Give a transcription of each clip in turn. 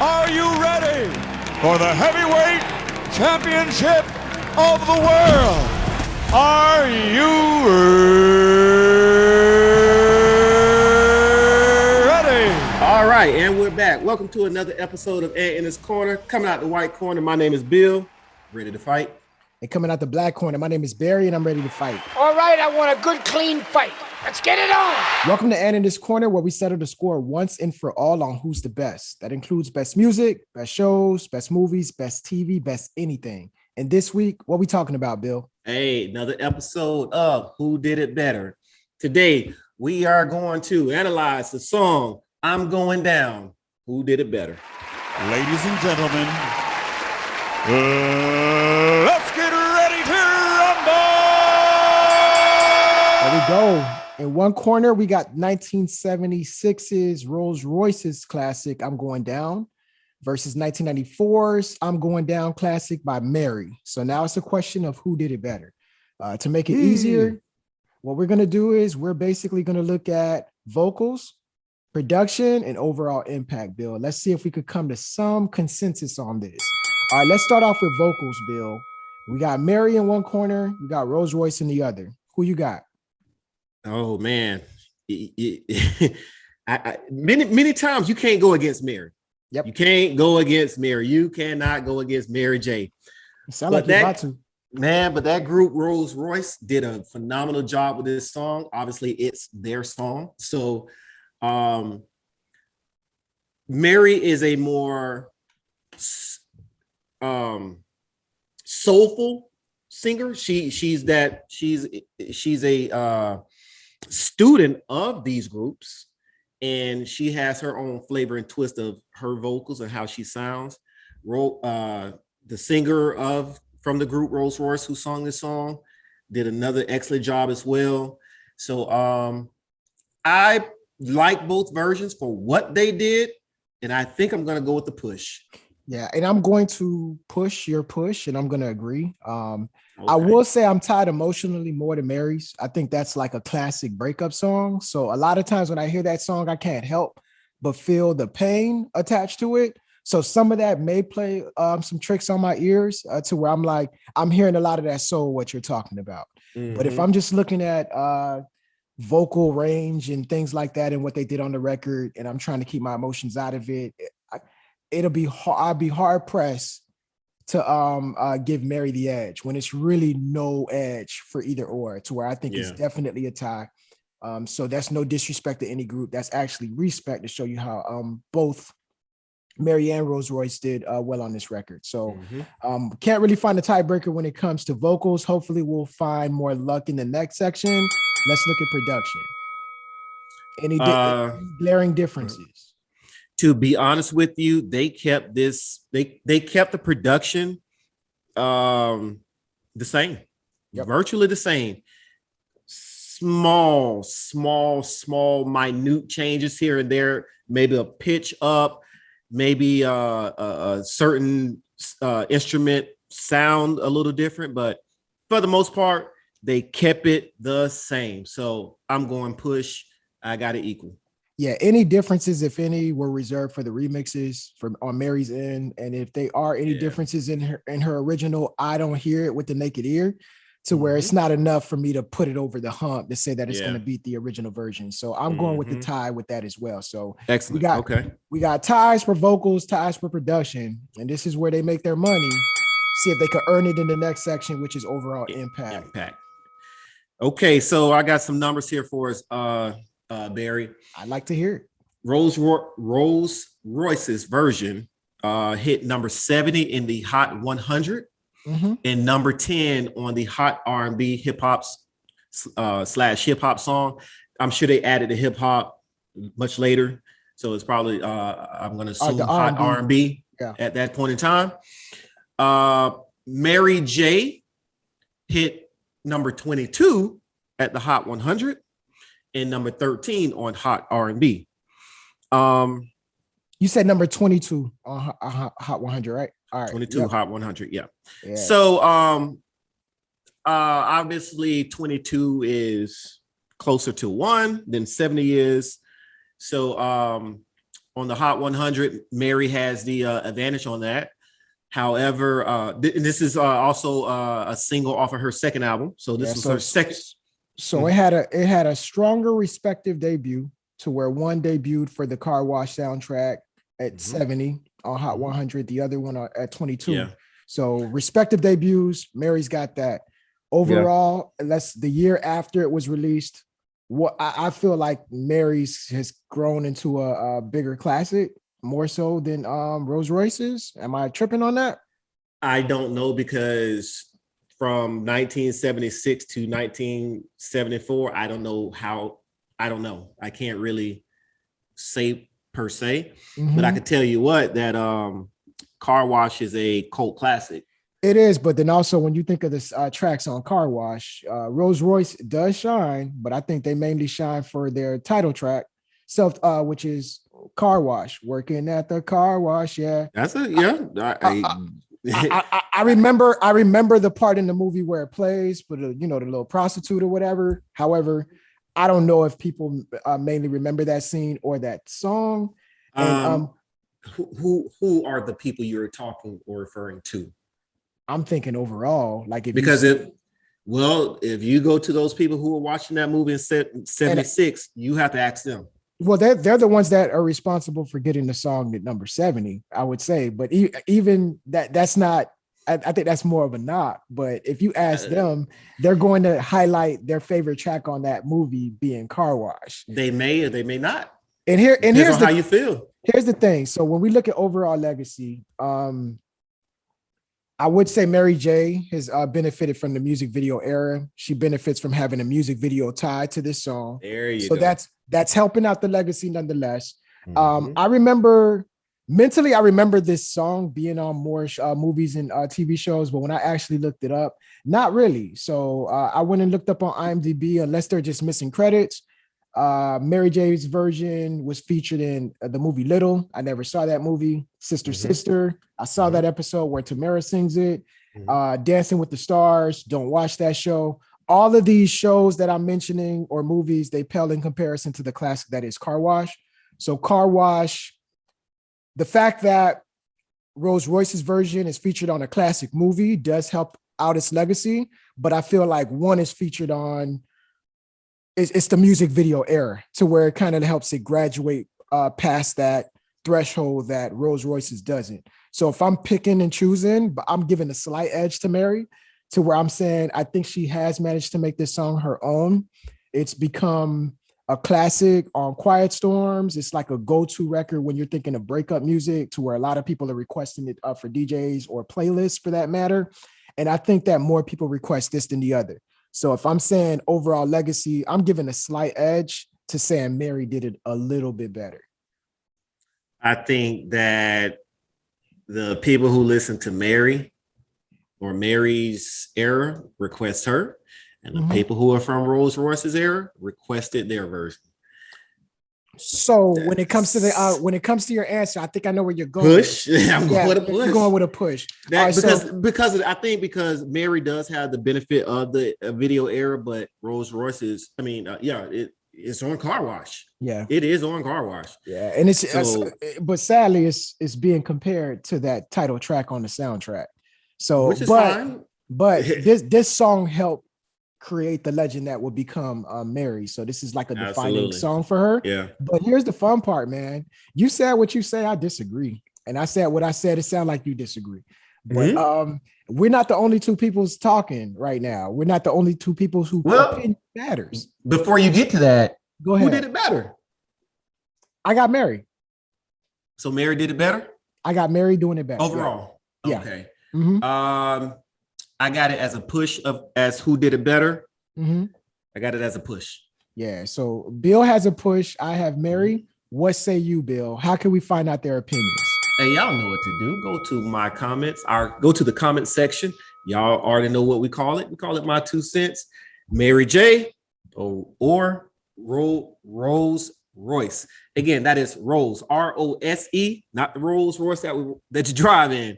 Are you ready for the heavyweight championship of the world? Are you ready? All right, and we're back. Welcome to another episode of Ant in His Corner. Coming out the white corner, my name is Bill, ready to fight. And coming out the black corner, my name is Barry, and I'm ready to fight. All right, I want a good, clean fight. Let's get it on. Welcome to Ant in This Corner, where we settle the score once and for all on who's the best. That includes best music, best shows, best movies, best TV, best anything. And this week, what we talking about, Bill? Hey, another episode of Who Did It Better. Today, we are going to analyze the song I'm Going Down. Who did it better? Ladies and gentlemen, let's get ready to rumble! There we go. In one corner, we got 1976's Rose Royce's classic, I'm Going Down, versus 1994's I'm Going Down classic by Mary. So now it's a question of who did it better. To make it easier, what we're going to do is we're basically going to look at vocals, production, and overall impact, Bill. Let's see if we could come to some consensus on this. All right, let's start off with vocals, Bill. We got Mary in one corner. We got Rose Royce in the other. Who you got? Oh, man. Many times you can't go against Mary. Yep. You can't go against Mary. You cannot go against Mary J. Sound like you're about to. Man, but that group, Rose Royce, did a phenomenal job with this song. Obviously, it's their song. So Mary is a more soulful singer. She's a student of these groups, and she has her own flavor and twist of her vocals and how she sounds. The singer from the group, Rose Royce, who sung this song, did another excellent job as well. So I like both versions for what they did, and I think I'm going to go with the push. Yeah, and I'm going to push your push, and I'm going to agree. Okay. I will say I'm tied emotionally more to Mary's. I think that's like a classic breakup song. So a lot of times when I hear that song, I can't help but feel the pain attached to it. So some of that may play some tricks on my ears to where I'm like, I'm hearing a lot of that soul, what you're talking about. Mm-hmm. But if I'm just looking at vocal range and things like that and what they did on the record, and I'm trying to keep my emotions out of it, I'd be hard pressed to give Mary the edge when it's really no edge for either or, to where I think it's definitely a tie. So that's no disrespect to any group. That's actually respect to show you how both Mary and Rose Royce did well on this record. So can't really find a tiebreaker when it comes to vocals. Hopefully we'll find more luck in the next section. Let's look at production. Any glaring differences? To be honest with you, they kept the production the same, virtually the same. Small, minute changes here and there, maybe a pitch up, maybe a certain instrument sound a little different, but for the most part, they kept it the same. So I'm going push. I got it equal. Yeah, any differences, if any, were reserved for the remixes on Mary's end, and if they are any differences in her original, I don't hear it with the naked ear, to where it's not enough for me to put it over the hump to say that it's going to beat the original version. So I'm going with the tie with that as well. So excellent. We got ties for vocals, ties for production, and this is where they make their money. See if they could earn it in the next section, which is overall impact. Okay, so I got some numbers here for us, Barry. I'd like to hear it. Rose Royce's version hit number 70 in the Hot 100 and number 10 on the Hot R&B hip hop / hip hop song. I'm sure they added the hip hop much later, so it's probably I'm going to assume Hot R&B at that point in time. Mary J hit number 22 at the Hot 100 and number 13 on Hot R&B. You said number 22 on Hot 100, right? All right. 22 Hot 100, yeah. So obviously 22 is closer to 1 than 70 is. So on the Hot 100, Mary has the advantage on that. However, this is also a single off of her second album. So this was her second. So it had a stronger respective debut to where one debuted for the Carwash soundtrack at 70 on Hot 100, the other one at 22. Yeah. So respective debuts, Mary's got that. Overall, that's the year after it was released. What I feel like Mary's has grown into a bigger classic, more so than Rose Royce's. Am I tripping on that? I don't know, because from 1976 to 1974, I don't know. I can't really say per se, but I can tell you that Carwash is a cult classic. It is, but then also when you think of the tracks on Carwash, Rose Royce does shine, but I think they mainly shine for their title track, which is Carwash, working at the car wash. Yeah, that's it. I remember the part in the movie where it plays, but the little prostitute or whatever. However, I don't know if people mainly remember that scene or that song. And who are the people you're talking or referring to? I'm thinking overall, like if you go to those people who were watching that movie in 76, you have to ask them. Well, they're the ones that are responsible for getting the song at number 70, I would say. But even that's not, I think that's more of a knock. But if you ask them, they're going to highlight their favorite track on that movie being Carwash. They may or they may not. And here's how you feel. Here's the thing. So when we look at overall legacy, I would say Mary J has benefited from the music video era. She benefits from having a music video tied to this song. There you go. So that's helping out the legacy nonetheless. I remember this song being on more movies and TV shows, but when I actually looked it up, not really. So I went and looked up on IMDb, unless they're just missing credits. Mary J's version was featured in the movie Little. I never saw that movie. Sister. I saw that episode where Tamara sings it. Dancing with the Stars. Don't watch that show. All of these shows that I'm mentioning or movies, they pale in comparison to the classic that is Carwash. So Carwash, the fact that Rose Royce's version is featured on a classic movie does help out its legacy, but I feel like one is featured on it's the music video era, to where it kind of helps it graduate past that threshold that Rose Royce's doesn't. So if I'm picking and choosing, but I'm giving a slight edge to Mary, to where I'm saying I think she has managed to make this song her own. It's become a classic on Quiet Storms. It's like a go-to record when you're thinking of breakup music, to where a lot of people are requesting it for DJs or playlists for that matter. And I think that more people request this than the other. So if I'm saying overall legacy, I'm giving a slight edge to saying Mary did it a little bit better. I think that the people who listen to Mary or Mary's era request her, and the people who are from Rose Royce's era requested their version. So when it comes to your answer, I think I know where you're going. Push. I'm going with a push. You're going with a push. Because Mary does have the benefit of the video era, but Rose Royce is, it's on Carwash. Yeah, it is on Carwash. Yeah, and but sadly, it's being compared to that title track on the soundtrack. So, which is fine. But this song helped create the legend that will become Mary. So this is like a defining song for her. Yeah. But here's the fun part, man. You said what you say, I disagree. And I said what I said, it sounds like you disagree. But we're not the only two people talking right now. We're not the only two people who opinion matters. Before you get to that, go ahead. Who did it better? I got Mary. So Mary did it better? I got Mary doing it better. Overall. Yeah. Okay. I got it as a push as who did it better. I got it as a push. Yeah. So Bill has a push. I have Mary. What say you, Bill? How can we find out their opinions? Hey, y'all know what to do. Go to my comments, or go to the comment section. Y'all already know what we call it. We call it my 2 cents. Mary J. or Rose Royce. Again, that is Rose, R-O-S-E, not the Rolls Royce that you drive in.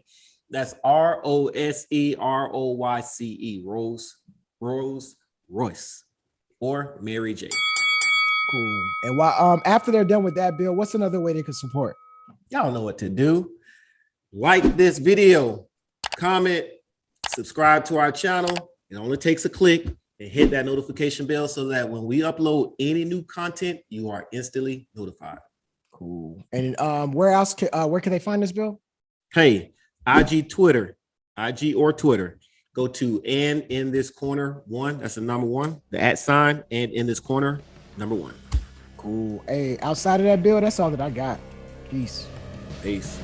That's R-O-S-E-R-O-Y-C-E, Rose Royce, or Mary J. Cool. And while after they're done with that, Bill, what's another way they could support? Y'all know what to do. Like this video, comment, subscribe to our channel. It only takes a click, and hit that notification bell so that when we upload any new content, you are instantly notified. Cool. And where can they find this, Bill? Hey, IG or Twitter. Go to and in this corner 1. That's the number 1. The @ and in this corner number 1. Cool. Hey, outside of that, Bill, that's all that I got. Peace. Peace.